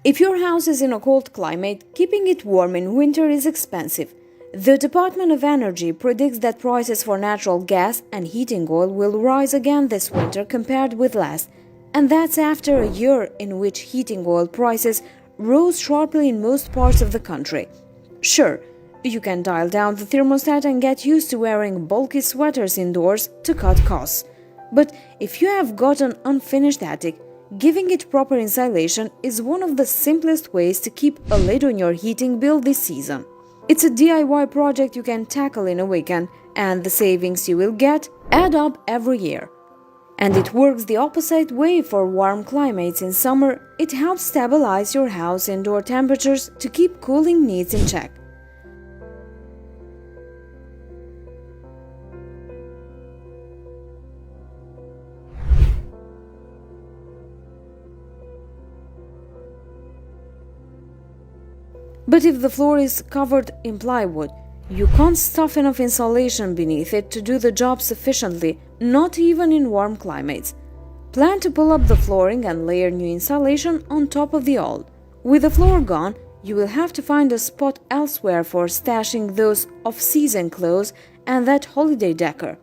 If your house is in a cold climate, keeping it warm in winter is expensive. The Department of Energy predicts that prices for natural gas and heating oil will rise again this winter compared with last, and that's after a year in which heating oil prices rose sharply in most parts of the country. Sure, you can dial down the thermostat and get used to wearing bulky sweaters indoors to cut costs. But if you have got an unfinished attic, giving it proper insulation is one of the simplest ways to keep a lid on your heating bill this season. It's a DIY project you can tackle in a weekend, and the savings you will get add up every year. And it works the opposite way for warm climates in summer. It helps stabilize your house indoor temperatures to keep cooling needs in check. But if the floor is covered in plywood, you can't stuff enough insulation beneath it to do the job sufficiently, not even in warm climates. Plan to pull up the flooring and layer new insulation on top of the old. With the floor gone, you will have to find a spot elsewhere for stashing those off-season clothes and that holiday decor.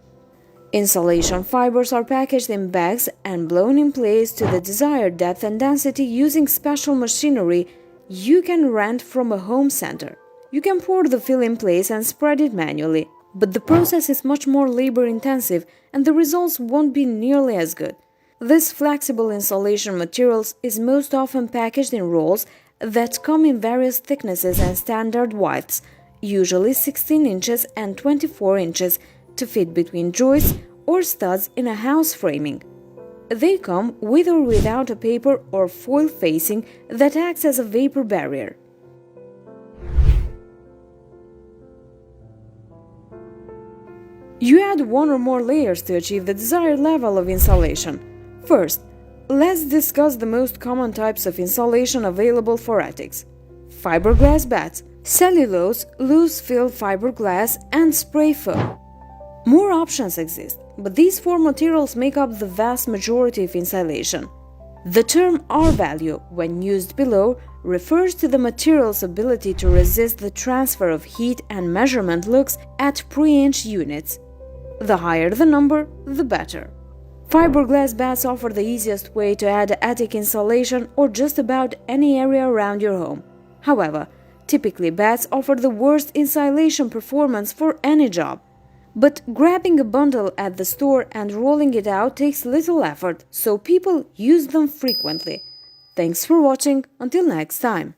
Insulation fibers are packaged in bags and blown in place to the desired depth and density using special machinery you can rent from a home center. You can pour the fill in place and spread it manually, but the process is much more labor-intensive and the results won't be nearly as good. This flexible insulation materials is most often packaged in rolls that come in various thicknesses and standard widths, usually 16 inches and 24 inches, to fit between joists or studs in a house framing. They come with or without a paper or foil facing that acts as a vapor barrier. You add one or more layers to achieve the desired level of insulation. First, let's discuss the most common types of insulation available for attics. Fiberglass batts, cellulose, loose-fill fiberglass, and spray foam. More options exist, but these four materials make up the vast majority of insulation. The term R-value, when used below, refers to the material's ability to resist the transfer of heat and measurement looks at pre-inch units. The higher the number, the better. Fiberglass batts offer the easiest way to add attic insulation or just about any area around your home. However, typically batts offer the worst insulation performance for any job. But grabbing a bundle at the store and rolling it out takes little effort, so people use them frequently. Thanks for watching. Until next time.